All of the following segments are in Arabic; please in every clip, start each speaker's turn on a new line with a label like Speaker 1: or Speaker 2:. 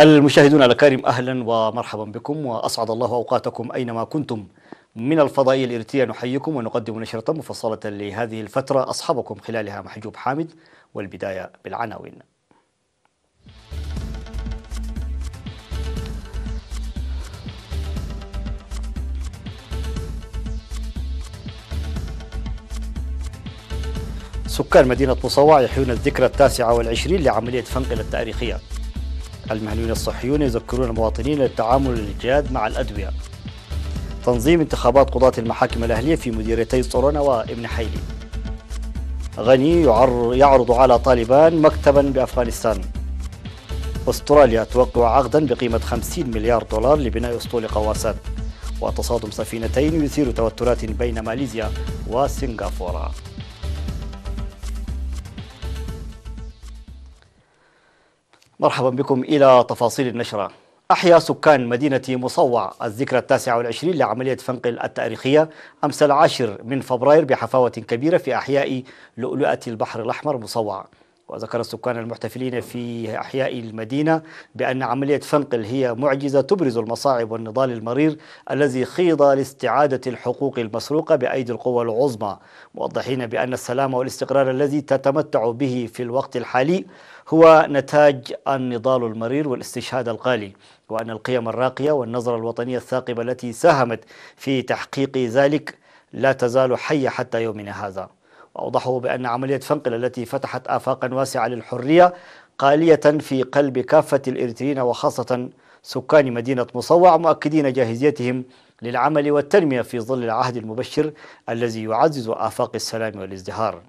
Speaker 1: المشاهدون الأكارم، أهلا ومرحبا بكم، وأسعد الله أوقاتكم أينما كنتم. من الفضائية الإريترية نحييكم ونقدم نشرة مفصلة لهذه الفترة أصحبكم خلالها محجوب حامد. والبداية بالعناوين. سكان مدينة مصوع يحيون الذكرى 29 لعملية فنقل التاريخية. المهنيون الصحيون يذكرون المواطنين للتعامل الجاد مع الأدوية. تنظيم انتخابات قضاة المحاكم الأهلية في مديريتي صورنا وابن حيلي. غني يعرض على طالبان مكتبا بأفغانستان. أستراليا توقع عقدا بقيمة 50 مليار دولار لبناء أسطول قواسات. وتصادم سفينتين يثير توترات بين ماليزيا وسنغافورة. مرحبا بكم إلى تفاصيل النشرة. أحيا سكان مدينة مصوع الذكرى 29 لعملية فنقل التاريخية أمس 10 من فبراير بحفاوة كبيرة في أحياء لؤلؤة البحر الأحمر مصوع. وذكر السكان المحتفلين في أحياء المدينة بأن عملية فنقل هي معجزة تبرز المصاعب والنضال المرير الذي خيض لاستعادة الحقوق المسروقة بأيدي القوى العظمى، موضحين بأن السلام والاستقرار الذي تتمتع به في الوقت الحالي هو نتاج النضال المرير والاستشهاد الغالي، وأن القيم الراقية والنظرة الوطنية الثاقبة التي ساهمت في تحقيق ذلك لا تزال حية حتى يومنا هذا. وأوضحوا بأن عملية فنقل التي فتحت آفاقا واسعة للحرية قالية في قلب كافة الإريتريين وخاصة سكان مدينة مصوع، مؤكدين جاهزيتهم للعمل والتنمية في ظل العهد المبشر الذي يعزز آفاق السلام والازدهار.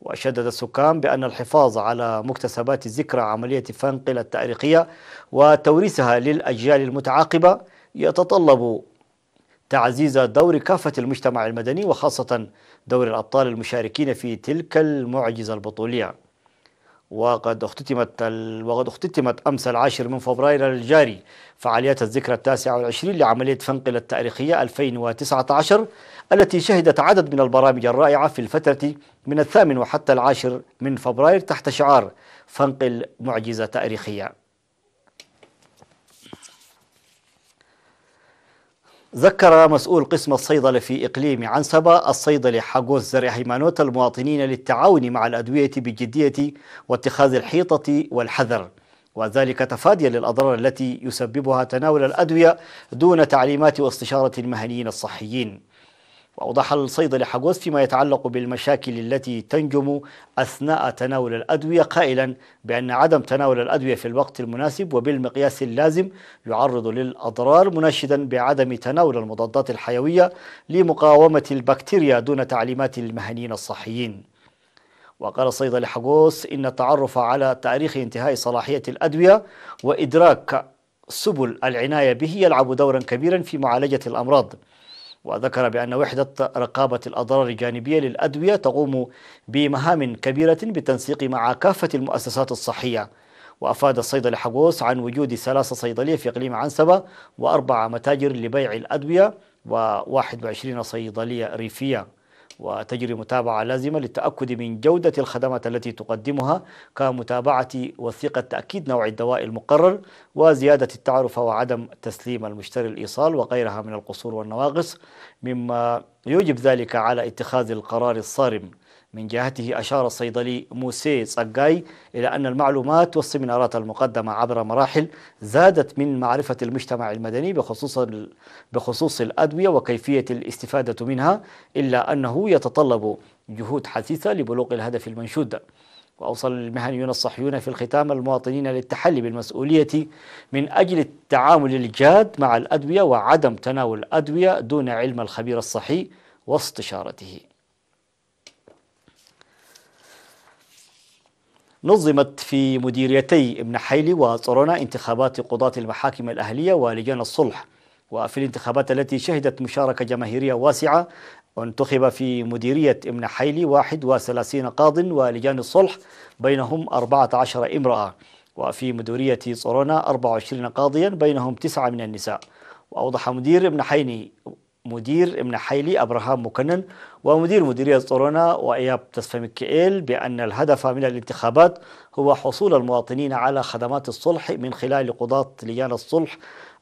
Speaker 1: وشدد السكان بأن الحفاظ على مكتسبات ذكرى عملية فنقل التاريخية وتوريثها للأجيال المتعاقبة يتطلب تعزيز دور كافة المجتمع المدني وخاصة دور الأبطال المشاركين في تلك المعجزة البطولية. وقد اختتمت أمس 10 من فبراير الجاري فعاليات الذكرى 29 لعملية فنقل التاريخية 2019 التي شهدت عدد من البرامج الرائعة في الفترة من 8 وحتى 10 من فبراير تحت شعار فنقل معجزة تاريخية. ذكر مسؤول قسم الصيدلة في إقليم عنسبة الصيدلي حاغوس زرع هيمانوت المواطنين للتعاون مع الأدوية بجدية واتخاذ الحيطة والحذر، وذلك تفاديا للأضرار التي يسببها تناول الأدوية دون تعليمات واستشارة المهنيين الصحيين. وأوضح الصيدلي حاغوس فيما يتعلق بالمشاكل التي تنجم أثناء تناول الأدوية قائلا بأن عدم تناول الأدوية في الوقت المناسب وبالمقياس اللازم يعرض للأضرار، مناشدا بعدم تناول المضادات الحيوية لمقاومة البكتيريا دون تعليمات المهنيين الصحيين. وقال الصيدلي حاغوس إن التعرف على تاريخ انتهاء صلاحية الأدوية وإدراك سبل العناية به يلعب دورا كبيرا في معالجة الأمراض. وذكر بأن وحدة رقابة الأضرار الجانبية للأدوية تقوم بمهام كبيرة بالتنسيق مع كافة المؤسسات الصحية. وأفاد الصيدلي حاغوس عن وجود 3 صيدلية في إقليم عنسبة و4 متاجر لبيع الأدوية و21 صيدلية ريفية، وتجري متابعة لازمة للتأكد من جودة الخدمات التي تقدمها كمتابعة وثيقة تأكيد نوع الدواء المقرر وزيادة التعرفة وعدم تسليم المشتري الإيصال وغيرها من القصور والنواقص، مما يوجب ذلك على اتخاذ القرار الصارم. من جهته أشار الصيدلي موسى صقاي إلى أن المعلومات والسيمينارات المقدمة عبر مراحل زادت من معرفة المجتمع المدني بخصوص الأدوية وكيفية الاستفادة منها، إلا أنه يتطلب جهود حثيثة لبلوغ الهدف المنشود. وأوصل المهنيون الصحيون في الختام المواطنين للتحلي بالمسؤولية من أجل التعامل الجاد مع الأدوية وعدم تناول الأدوية دون علم الخبير الصحي واستشارته. نظمت في مديريتي ابن حيلي وصورونا انتخابات قضاة المحاكم الأهلية ولجان الصلح. وفي الانتخابات التي شهدت مشاركة جماهيرية واسعة انتخب في مديرية ابن حيلي 31 قاض ولجان الصلح بينهم 14 امرأة، وفي مديرية صورونا 24 قاضيا بينهم 9 من النساء. وأوضح مدير ابن حيلي مدير ابن حيلي أبراهام مكنن ومدير مديرية صورونا وإياب تسفى ميكائيل بأن الهدف من الانتخابات هو حصول المواطنين على خدمات الصلح من خلال قضاة لجان الصلح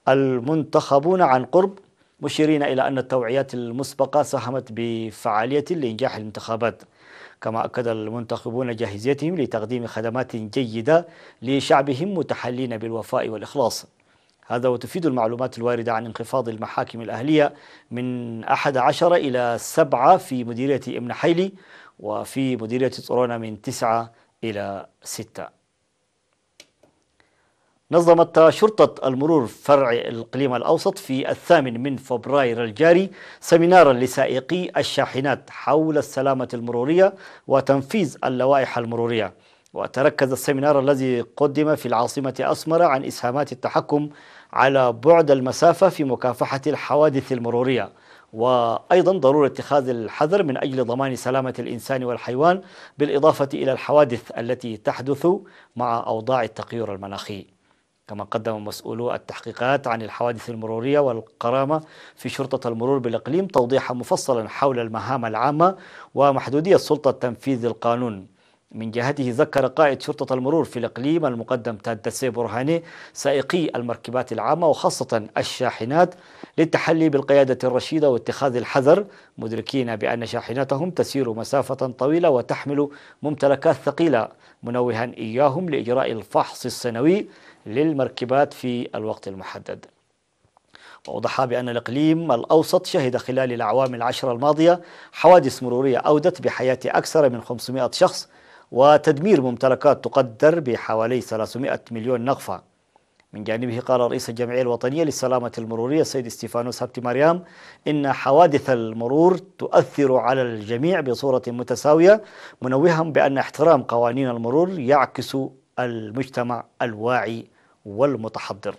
Speaker 1: المنتخبون عن قرب، مشيرين إلى أن التوعيات المسبقة ساهمت بفعالية لإنجاح الانتخابات. كما أكد المنتخبون جاهزيتهم لتقديم خدمات جيدة لشعبهم متحلين بالوفاء والإخلاص. هذا وتفيد المعلومات الواردة عن انخفاض المحاكم الأهلية من 11 إلى 7 في مديرية ابن حيلي، وفي مديرية صورونا من 9 إلى 6. نظمت شرطة المرور فرع الإقليم الأوسط في 8 فبراير الجاري سمينارا لسائقي الشاحنات حول السلامة المرورية وتنفيذ اللوائح المرورية. وتركز السمينار الذي قدم في العاصمة أسمر عن إسهامات التحكم على بعد المسافة في مكافحة الحوادث المرورية، وأيضا ضرورة اتخاذ الحذر من أجل ضمان سلامة الإنسان والحيوان، بالإضافة إلى الحوادث التي تحدث مع أوضاع التغير المناخي. كما قدم مسؤولو التحقيقات عن الحوادث المرورية والقرامة في شرطة المرور بالإقليم توضيحا مفصلا حول المهام العامة ومحدودية سلطة تنفيذ القانون. من جهته ذكر قائد شرطة المرور في الإقليم المقدم تادسي برهاني سائقي المركبات العامة وخاصة الشاحنات للتحلي بالقيادة الرشيدة واتخاذ الحذر، مدركين بأن شاحناتهم تسير مسافة طويلة وتحمل ممتلكات ثقيلة، منوها إياهم لإجراء الفحص السنوي للمركبات في الوقت المحدد. وأوضح بأن الإقليم الأوسط شهد خلال الأعوام العشر الماضية حوادث مرورية أودت بحياة أكثر من 500 شخص وتدمير ممتلكات تقدر بحوالي 300 مليون نغفة. من جانبه قال رئيس الجمعية الوطنية للسلامة المرورية السيد ستيفانوس هبتي مريم إن حوادث المرور تؤثر على الجميع بصورة متساوية، منوها بأن احترام قوانين المرور يعكس المجتمع الواعي والمتحضر.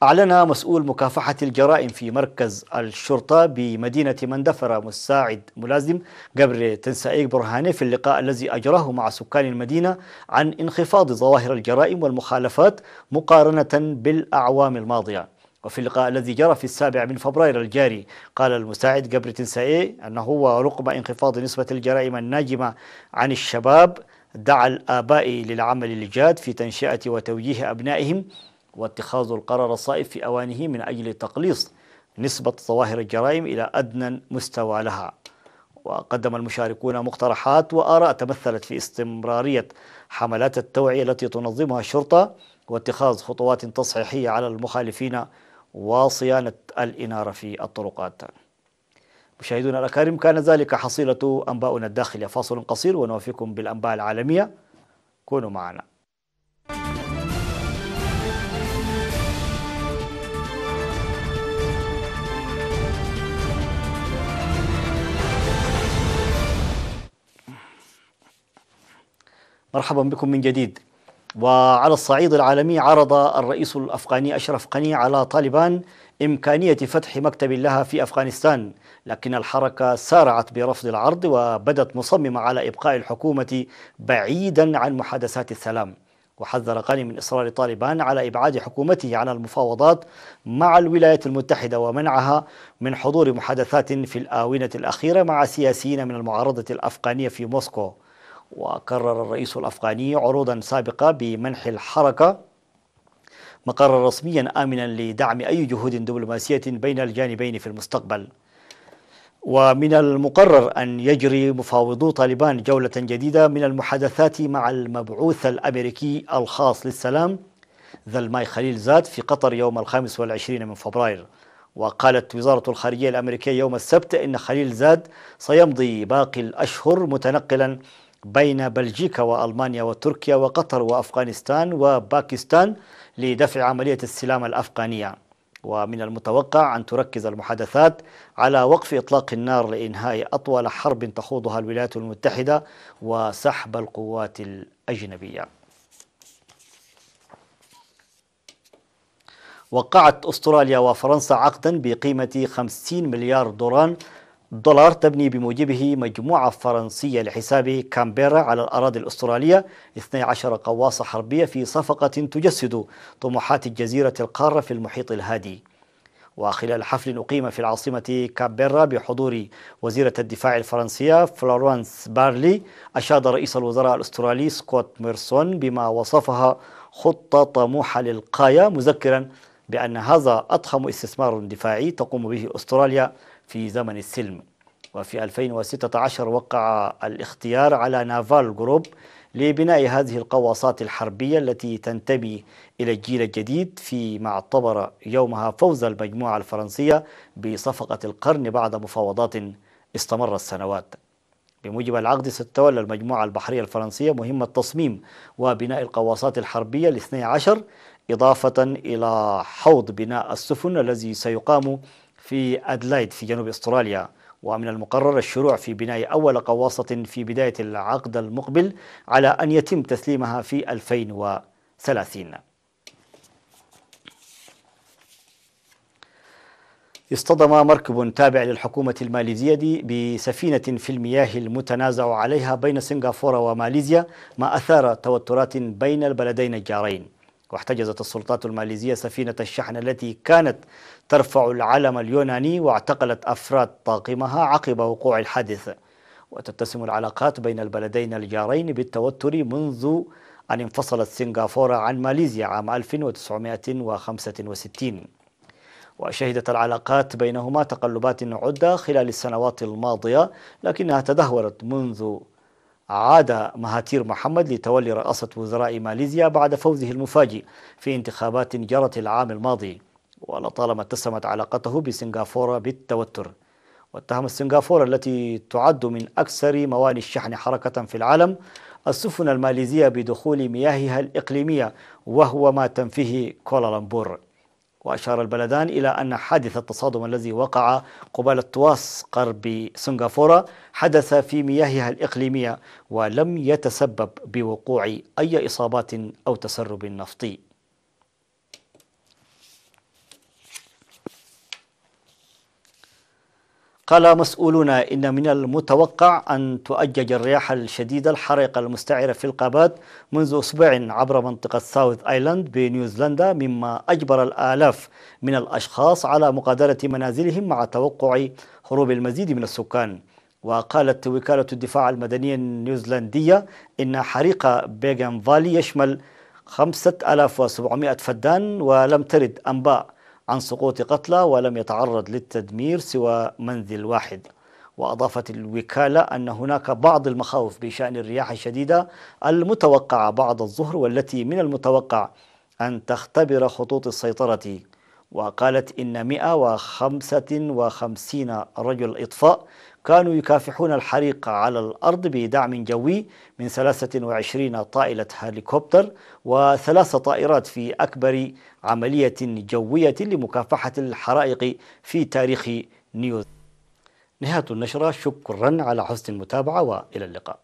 Speaker 1: أعلن مسؤول مكافحة الجرائم في مركز الشرطة بمدينة مندفرة مساعد ملازم قبر تنسائيق برهاني في اللقاء الذي أجراه مع سكان المدينة عن انخفاض ظواهر الجرائم والمخالفات مقارنة بالأعوام الماضية. وفي اللقاء الذي جرى في 7 فبراير الجاري قال المساعد قبر تنسائيق أنه ورغم انخفاض نسبة الجرائم الناجمة عن الشباب دعا الآباء للعمل الجاد في تنشئة وتوجيه أبنائهم واتخاذ القرار الصائب في أوانه من أجل تقليص نسبة ظواهر الجرائم إلى أدنى مستوى لها. وقدم المشاركون مقترحات وآراء تمثلت في استمرارية حملات التوعية التي تنظمها الشرطة واتخاذ خطوات تصحيحية على المخالفين وصيانة الإنارة في الطرقات. مشاهدونا الأكارم، كان ذلك حصيلة أنباؤنا الداخلية. فاصل قصير ونوافيكم بالأنباء العالمية، كونوا معنا. مرحبا بكم من جديد. وعلى الصعيد العالمي عرض الرئيس الأفغاني أشرف غني على طالبان إمكانية فتح مكتب لها في أفغانستان، لكن الحركة سارعت برفض العرض وبدت مصممة على إبقاء الحكومة بعيدا عن محادثات السلام. وحذر غني من إصرار طالبان على إبعاد حكومته عن المفاوضات مع الولايات المتحدة ومنعها من حضور محادثات في الآونة الأخيرة مع سياسيين من المعارضة الأفغانية في موسكو. وكرر الرئيس الأفغاني عروضا سابقة بمنح الحركة مقرا رسميا آمنا لدعم أي جهود دبلوماسية بين الجانبين في المستقبل. ومن المقرر أن يجري مفاوضو طالبان جولة جديدة من المحادثات مع المبعوث الأمريكي الخاص للسلام ذلماي خليل زاد في قطر يوم 25 فبراير. وقالت وزارة الخارجية الأمريكية يوم السبت إن خليل زاد سيمضي باقي الأشهر متنقلا بين بلجيكا وألمانيا وتركيا وقطر وأفغانستان وباكستان لدفع عملية السلام الأفغانية. ومن المتوقع أن تركز المحادثات على وقف إطلاق النار لإنهاء أطول حرب تخوضها الولايات المتحدة وسحب القوات الأجنبية. وقعت أستراليا وفرنسا عقدا بقيمة 50 مليار دولار دولار تبني بموجبه مجموعة فرنسية لحساب كامبيرا على الأراضي الأسترالية 12 قواصة حربية في صفقة تجسد طموحات الجزيرة القارة في المحيط الهادي. وخلال حفل أقيم في العاصمة كامبيرا بحضور وزيرة الدفاع الفرنسية فلورانس بارلي، أشاد رئيس الوزراء الأسترالي سكوت ميرسون بما وصفها خطة طموحة للغاية، مذكرا بأن هذا أضخم استثمار دفاعي تقوم به أستراليا في زمن السلم. وفي 2016 وقع الاختيار على نافال جروب لبناء هذه القواصات الحربية التي تنتمي إلى الجيل الجديد، فيما اعتبر يومها فوز المجموعة الفرنسية بصفقة القرن بعد مفاوضات استمرت سنوات. بموجب العقد ستتولى المجموعة البحرية الفرنسية مهمة تصميم وبناء القواصات الحربية الاثني عشر، إضافة إلى حوض بناء السفن الذي سيقام في أدلايد في جنوب أستراليا. ومن المقرر الشروع في بناء أول قواصة في بداية العقد المقبل، على أن يتم تسليمها في 2030. اصطدم مركب تابع للحكومة الماليزية بسفينة في المياه المتنازع عليها بين سنغافورة وماليزيا، ما أثار توترات بين البلدين الجارين. واحتجزت السلطات الماليزية سفينة الشحن التي كانت ترفع العلم اليوناني، واعتقلت أفراد طاقمها عقب وقوع الحادث. وتتسم العلاقات بين البلدين الجارين بالتوتر منذ أن انفصلت سنغافورة عن ماليزيا عام 1965. وشهدت العلاقات بينهما تقلبات عدة خلال السنوات الماضية، لكنها تدهورت منذ عاد مهاتير محمد لتولي رئاسة وزراء ماليزيا بعد فوزه المفاجئ في انتخابات جرت العام الماضي. ولطالما اتسمت علاقته بسنغافورة بالتوتر. واتهمت سنغافورة التي تعد من أكثر موانئ الشحن حركة في العالم السفن الماليزية بدخول مياهها الإقليمية، وهو ما تنفيه كوالالمبور. وأشار البلدان إلى أن حادث التصادم الذي وقع قبالة تواس غرب سنغافورة حدث في مياهها الإقليمية، ولم يتسبب بوقوع أي إصابات أو تسرب نفطي. قال مسؤولون إن من المتوقع أن تؤجج الرياح الشديدة الحارقة المستعرة في الغابات منذ أسبوع عبر منطقة ساوث آيلاند بنيوزيلندا، مما أجبر الآلاف من الأشخاص على مغادرة منازلهم مع توقع هروب المزيد من السكان. وقالت وكالة الدفاع المدني النيوزيلندية إن حريق بيغان فالي يشمل 5700 فدان، ولم ترد أنباء عن سقوط قتلى، ولم يتعرض للتدمير سوى منزل واحد. وأضافت الوكالة أن هناك بعض المخاوف بشأن الرياح الشديدة المتوقعة بعد الظهر، والتي من المتوقع أن تختبر خطوط السيطرة. وقالت إن 155 رجل إطفاء كانوا يكافحون الحريق على الأرض بدعم جوي من 23 طائلة هليكوبتر و3 طائرات في أكبر عملية جوية لمكافحة الحرائق في تاريخ نيوزيلندا. نهاية النشرة، شكرا على حسن المتابعة وإلى اللقاء.